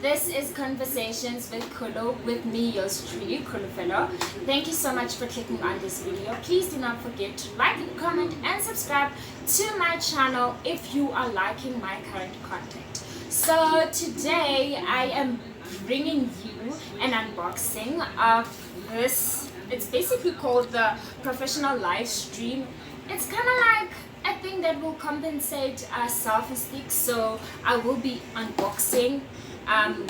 This is Conversations with Kulu, with me, yours truly, Kulu Fellow. Thank you so much for clicking on this video. Please do not forget to like, comment, and subscribe to my channel if you are liking my current content. So today I am bringing you an unboxing of this. It's basically called the professional live stream. It's kind of like a thing that will compensate selfie sticks, so I will be unboxing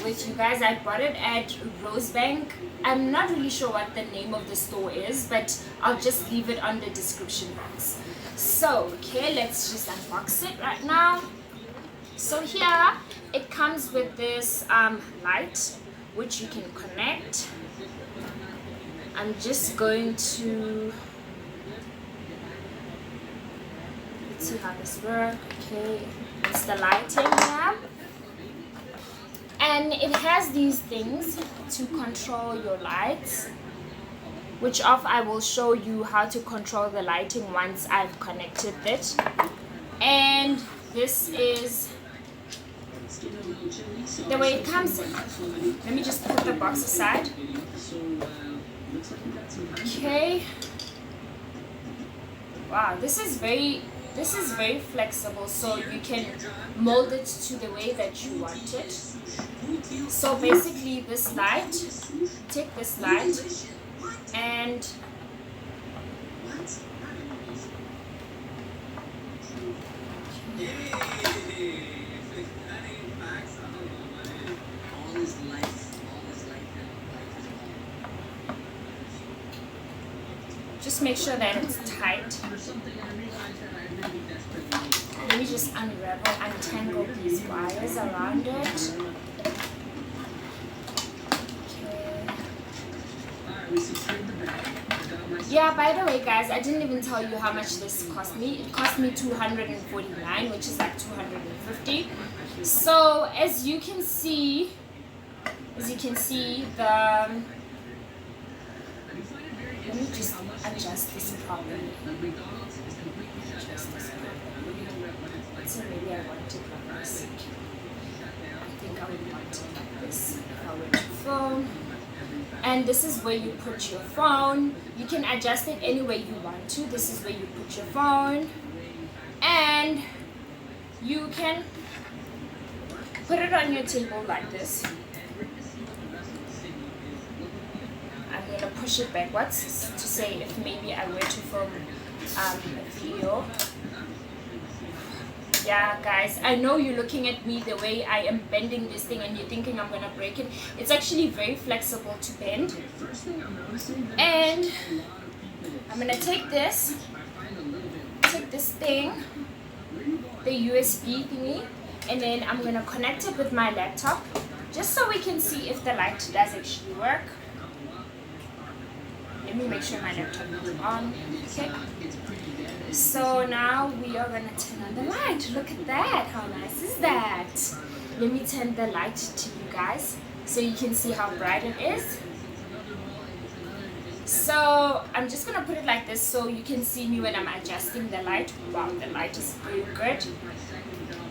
with you guys. I bought it at Rosebank. I'm not really sure what the name of the store is, but I'll just leave it on the description box. So okay, let's just unbox it right now. So here it comes with this light which you can connect. I'm just going to see how this works. Okay, it's the lighting here, and it has these things to control your lights, which I will show you how to control the lighting once I've connected it. And this is the way it comes in. Let me just put the box aside. Okay, wow, this is very flexible, so you can mold it to the way that you want it. So basically this light, take this light and just make sure that it's tight. Let me just untangle these wires around it. Okay. Yeah, by the way guys, I didn't even tell you how much this cost me. It cost me $249, which is like $250. So as you can see the let me just adjust this properly. So maybe I want it like this. I think I would want it like this if I were to phone. And this is where you put your phone. You can adjust it any way you want to. This is where you put your phone. And you can put it on your table like this. I'm going to push it backwards to say if maybe I were to film a video. Yeah guys, I know you're looking at me the way I am bending this thing and you're thinking I'm going to break it. It's actually very flexible to bend. And I'm going to take this thing, the USB thingy, and then I'm going to connect it with my laptop just so we can see if the light does actually work. Let me make sure my laptop is on. Okay. So now we are going to turn on the light. Look at that. How nice is that? Let me turn the light to you guys so you can see how bright it is. So I'm just going to put it like this so you can see me when I'm adjusting the light. Wow, the light is very good.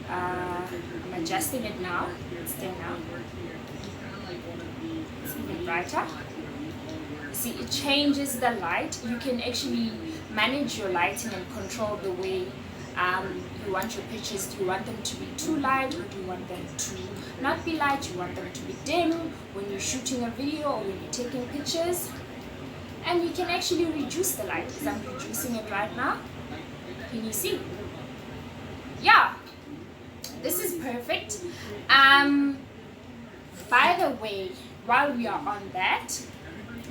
I'm adjusting it now. It's there now. It's even brighter. See, it changes the light. You can actually manage your lighting and control the way you want your pictures. Do you want them to be too light, or do you want them to not be light? You want them to be dim when you're shooting a video or when you're taking pictures. And you can actually reduce the light, because I'm reducing it right now. Can you see? Yeah, this is perfect. By the way, while we are on that,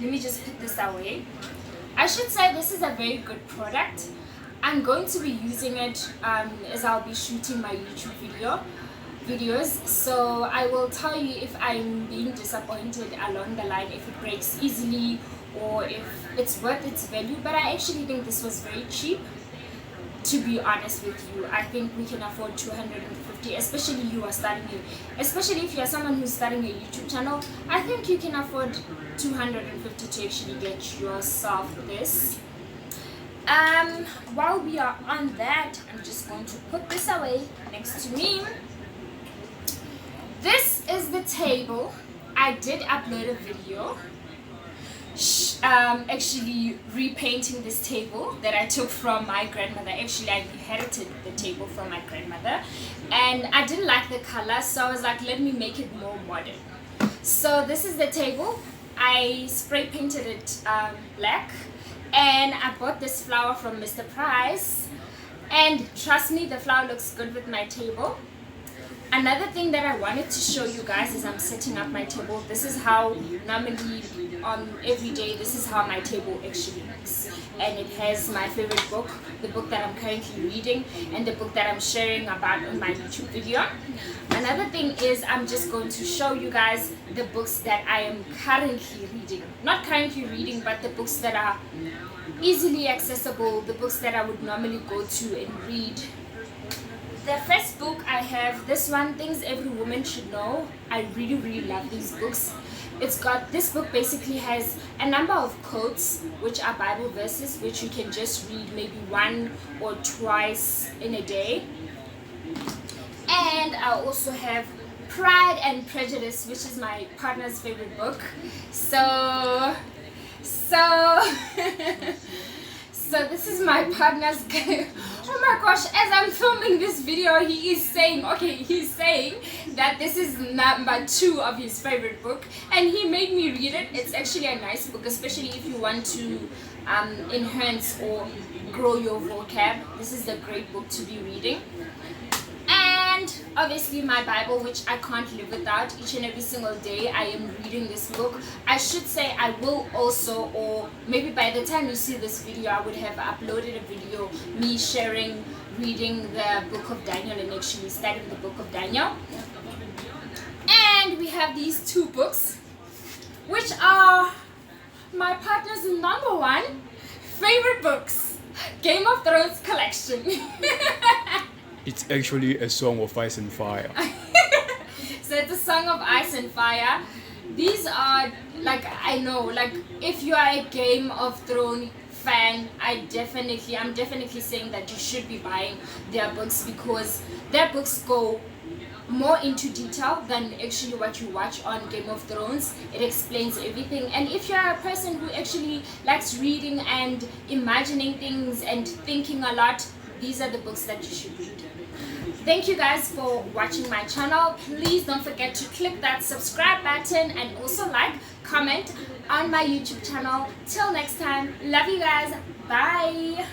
let me just put this away. I should say this is a very good product. I'm going to be using it as I'll be shooting my YouTube videos. So I will tell you if I'm being disappointed along the line, if it breaks easily or if it's worth its value. But I actually think this was very cheap. To be honest with you, I think we can afford $250, especially especially if you're someone who's starting a YouTube channel. I think you can afford $250 to actually get yourself this. While we are on that, I'm just going to put this away next to me. This is the table. I did upload a video actually repainting this table that I took from my grandmother. Actually, I inherited the table from my grandmother, and I didn't like the color, so I was like, let me make it more modern. So this is the table. I spray painted it black, and I bought this flower from Mr. Price, and trust me, the flower looks good with my table. Another thing that I wanted to show you guys is I'm setting up my table. This is how normally every day, this is how my table actually looks. And it has my favorite book, the book that I'm currently reading, and the book that I'm sharing about on my YouTube video. Another thing is I'm just going to show you guys the books that I am currently reading. Not currently reading, but the books that are easily accessible, the books that I would normally go to and read. The first book I have, this one, Things Every Woman Should Know. I really love these books. This book basically has a number of quotes, which are Bible verses, which you can just read maybe one or twice in a day. And I also have Pride and Prejudice, which is my partner's favorite book. So this is my partner's oh my gosh, as I'm filming this video, he's saying that this is number 2 of his favorite book, and he made me read it. It's actually a nice book, especially if you want to enhance or grow your vocab. This is a great book to be reading. And obviously my Bible, which I can't live without. Each and every single day I am reading this book. I should say I will also, or maybe by the time you see this video, I would have uploaded a video me sharing reading the book of Daniel and actually studying the book of Daniel. And we have these 2 books, which are my partner's number 1 favorite books, Game of Thrones collection. It's actually a Song of Ice and Fire. So it's a Song of Ice and Fire. These are, like, I know, like, if you are a Game of Thrones fan, I'm definitely saying that you should be buying their books, because their books go more into detail than actually what you watch on Game of Thrones. It explains everything, and if you're a person who actually likes reading and imagining things and thinking a lot, these are the books that you should read. Thank you guys for watching my channel. Please don't forget to click that subscribe button and also like, comment on my YouTube channel. Till next time, love you guys. Bye.